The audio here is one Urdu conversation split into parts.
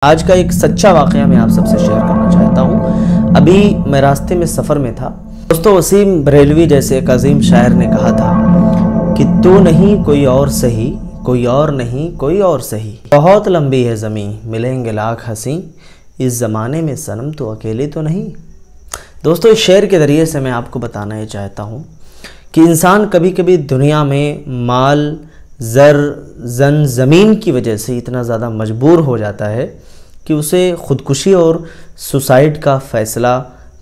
آج کا ایک سچا واقعہ میں آپ سب سے شیئر کرنا چاہتا ہوں۔ ابھی میں راستے میں سفر میں تھا۔ دوستو، وسیم بریلوی جیسے ایک عظیم شاعر نے کہا تھا کہ تو نہیں کوئی اور سہی، کوئی اور نہیں کوئی اور سہی، بہت لمبی ہے زمین، ملیں گے لاکھ حسین، اس زمانے میں صنم تو اکیلے تو نہیں۔ دوستو، اس شعر کے ذریعے سے میں آپ کو بتانا یہ چاہتا ہوں کہ انسان کبھی کبھی دنیا میں مال، زر، زمین کی وجہ سے اتنا زیادہ مجبور ہو جاتا ہے کہ اسے خودکشی اور سوسائڈ کا فیصلہ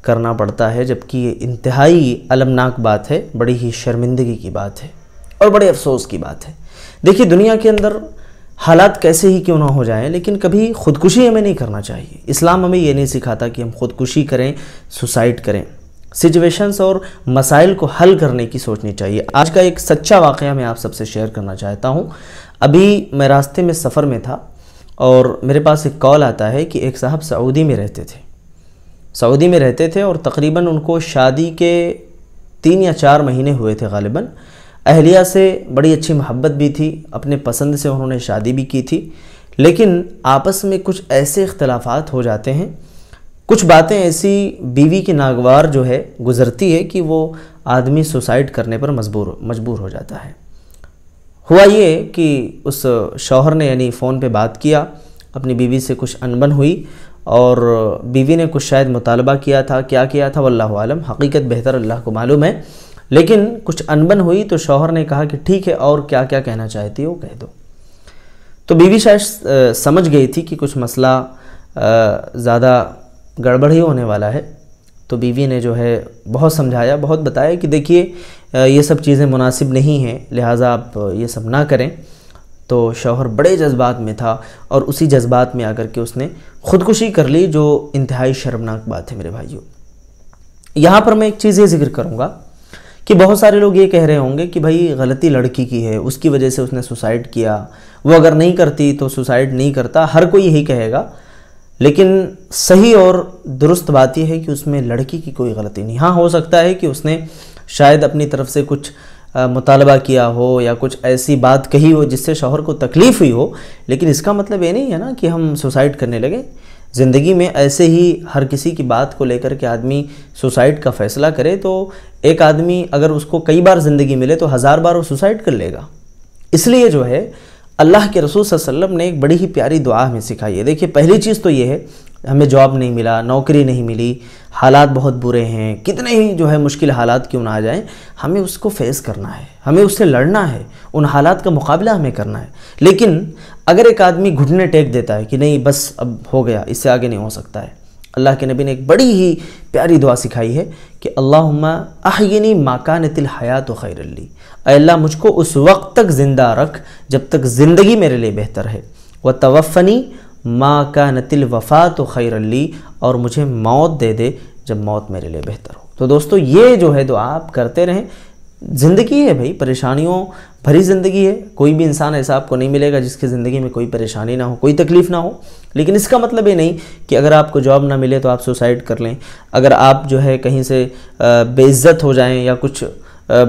کرنا پڑتا ہے، جبکہ یہ انتہائی المناک بات ہے، بڑی ہی شرمندگی کی بات ہے اور بڑے افسوس کی بات ہے۔ دیکھیے، دنیا کے اندر حالات کیسے ہی کیوں نہ ہو جائیں، لیکن کبھی خودکشی ہمیں نہیں کرنا چاہیے۔ اسلام ہمیں یہ نہیں سکھاتا کہ ہم خودکشی کریں، سوسائڈ کریں۔ سچویشنز اور مسائل کو حل کرنے کی سوچنی چاہیے۔ آج کا ایک سچا واقعہ میں آپ سب سے شیئر کرنا چاہتا ہوں۔ ابھی میں راستے میں سفر میں تھا اور میرے پاس ایک کال آتا ہے کہ ایک صاحب سعودی میں رہتے تھے اور تقریباً ان کو شادی کے 3 یا 4 مہینے ہوئے تھے غالباً۔ اہلیہ سے بڑی اچھی محبت بھی تھی، اپنے پسند سے انہوں نے شادی بھی کی تھی، لیکن آپس میں کچھ ایسے اختلافات ہو جاتے ہیں، کچھ باتیں ایسی بیوی کی ناگوار جو ہے گزرتی ہے کہ وہ آدمی سوسائڈ کرنے پر مجبور ہو جاتا ہے۔ ہوا یہ کہ اس شوہر نے یعنی فون پہ بات کیا، اپنی بیوی سے کچھ انبن ہوئی اور بیوی نے کچھ شاید مطالبہ کیا تھا، کیا کیا تھا واللہ عالم، حقیقت بہتر اللہ کو معلوم ہے، لیکن کچھ انبن ہوئی تو شوہر نے کہا کہ ٹھیک ہے، اور کیا کیا کہنا چاہتی ہو کہہ دو۔ تو بیوی شاید سمجھ گئی تھی کہ کچھ مسئلہ زیادہ گڑبڑ ہی ہونے والا ہے، تو بیوی نے جو ہے بہت سمجھایا، بہت بتایا کہ دیکھیے یہ سب چیزیں مناسب نہیں ہیں، لہٰذا آپ یہ سب نہ کریں۔ تو شوہر بڑے جذبات میں تھا اور اسی جذبات میں آ کر کے اس نے خودکشی کر لی، جو انتہائی شرمناک بات ہے میرے بھائیوں۔ یہاں پر میں ایک چیز یہ ذکر کروں گا کہ بہت سارے لوگ یہ کہہ رہے ہوں گے کہ بھائی غلطی لڑکی کی ہے، اس کی وجہ سے اس نے سوسائڈ کیا، وہ اگر نہیں کرتی تو سوسائڈ نہیں کرتا، ہر کوئی یہی کہے گا، لیکن صحیح اور درست بات یہ ہے کہ اس میں لڑکی کی کوئی غلطی نہیں۔ ہاں، ہو سکتا ہے کہ اس نے شاید اپنی طرف سے کچھ مطالبہ کیا ہو یا کچھ ایسی بات کہی ہو جس سے شوہر کو تکلیف ہوئی ہو، لیکن اس کا مطلب یہ نہیں ہے نا کہ ہم سوسائڈ کرنے لگیں۔ زندگی میں ایسے ہی ہر کسی کی بات کو لے کر کے آدمی سوسائڈ کا فیصلہ کرے تو ایک آدمی اگر اس کو کئی بار زندگی ملے تو 1000 بار وہ سوسائڈ کر لے گا۔ اس لیے جو ہے اللہ کے رسول صلی اللہ علیہ وسلم نے ایک بڑی ہی پیاری دعا ہمیں سکھائی ہے۔ دیکھیے، پہلی چیز تو یہ ہے، ہمیں جاب نہیں ملا، نوکری نہیں ملی، حالات بہت برے ہیں، کتنے ہی جو ہے مشکل حالات کیوں نہ آ جائیں، ہمیں اس کو فیس کرنا ہے، ہمیں اس سے لڑنا ہے، ان حالات کا مقابلہ ہمیں کرنا ہے۔ لیکن اگر ایک آدمی گھٹنے ٹیک دیتا ہے کہ نہیں بس اب ہو گیا، اس سے آگے نہیں ہو سکتا ہے، اللہ کے نبی نے ایک بڑی ہی پیاری دعا سکھائی ہے کہ اللہم احینی ما کانت الحیات خیر لی، اے اللہ مجھ کو اس وقت تک زندہ رکھ جب تک زندگی میرے لیے بہتر ہے، وتوفنی ما کانت الوفات خیر لی، اور مجھے موت دے دے جب موت میرے لیے بہتر ہو۔ تو دوستو، یہ جو ہے دعا آپ کرتے رہیں۔ زندگی ہے بھائی، پریشانیوں بھری زندگی ہے، کوئی بھی انسان ایسا آپ کو نہیں ملے گا جس کی زندگی میں کوئی پریشانی نہ ہو، کوئی تکلیف نہ ہو، لیکن اس کا مطلب یہ نہیں کہ اگر آپ کو جاب نہ ملے تو آپ سوسائڈ کر لیں، اگر آپ جو ہے کہیں سے بے عزت ہو جائیں یا کچھ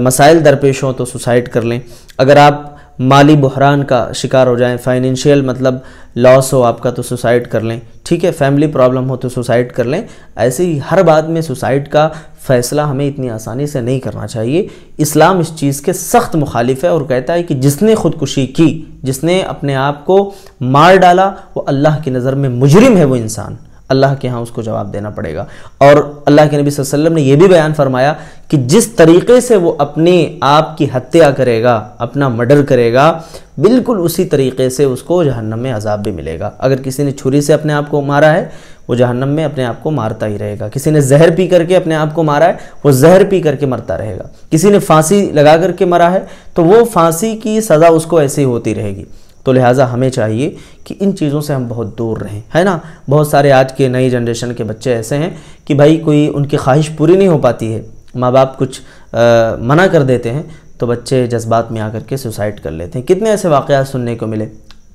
مسائل درپیش ہوں تو سوسائڈ کر لیں، اگر آپ مالی بحران کا شکار ہو جائیں، فائنینشیل مطلب لاس ہو آپ کا تو سوسائڈ کر لیں، ٹھیک ہے، فیملی پرابلم ہو تو سوسائڈ کر لیں۔ ایسے ہی ہر بات میں سوسائڈ کا فیصلہ ہمیں اتنی آسانی سے نہیں کرنا چاہیے۔ اسلام اس چیز کے سخت مخالف ہے اور کہتا ہے کہ جس نے خودکشی کی، جس نے اپنے آپ کو مار ڈالا، وہ اللہ کی نظر میں مجرم ہے، وہ انسان اللہ کے ہاں اس کو جواب دینا پڑے گا۔ اور اللہ کے نبی صلی اللہ علیہ وسلم نے یہ بھی بیان فرمایا کہ جس طریقے سے وہ اپنے آپ کی ہتیا کرے گا، اپنا مرڈر کرے گا، بالکل اسی طریقے سے اس کو جہنم میں عذاب بھی ملے گا۔ اگر کسی نے چھری سے اپنے آپ کو مارا ہے، وہ جہنم میں اپنے آپ کو مارتا ہی رہے گا۔ کسی نے زہر پی کر کے اپنے آپ کو مارا ہے، وہ زہر پی کر کے مرتا رہے گا۔ کسی نے پھانسی لگا کر کے مرا ہے تو وہ پھانسی کی سزا اس کو ایسے ہی ہوتی رہے گی۔ تو لہٰذا ہمیں چاہیے کہ ان چیزوں سے ہم بہت دور رہیں، ہے نا۔ بہت سارے آج کے نئی جنریشن کے بچے ایسے ہیں کہ بھائی کوئی ان کی خواہش پوری نہیں ہو پاتی ہے، ماں باپ کچھ منع کر دیتے ہیں تو بچے جذبات میں آ کر کے سوسائڈ کر لیتے ہیں۔ کتنے ایسے واقعات سننے کو ملے۔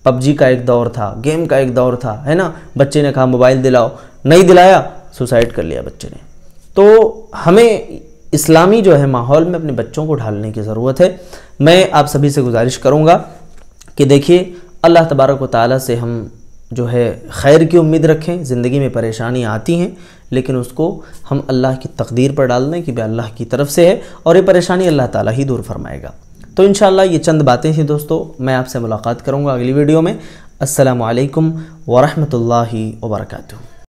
پب جی کا ایک دور تھا، گیم کا ایک دور تھا، ہے نا، بچے نے کہا موبائل دلاؤ، نہیں دلایا، سوسائڈ کر لیا بچے نے۔ تو ہمیں اسلامی جو ہے ماحول میں اپنے بچوں کو ڈھالنے کی ضرورت ہے۔ میں آپ سبھی سے گزارش کروں گا کہ دیکھیے، اللہ تبارک و تعالیٰ سے ہم جو ہے خیر کی امید رکھیں. زندگی میں پریشانیاں آتی ہیں لیکن اس کو ہم اللہ کی تقدیر پر ڈال دیں کہ بے اللہ کی طرف سے ہے اور یہ پریشانی اللہ تعالیٰ ہی دور فرمائے گا. تو انشاءاللہ یہ چند باتیں تھیں دوستو. میں آپ سے ملاقات کروں گا اگلی ویڈیو میں. السلام علیکم ورحمۃ اللہ وبرکاتہ.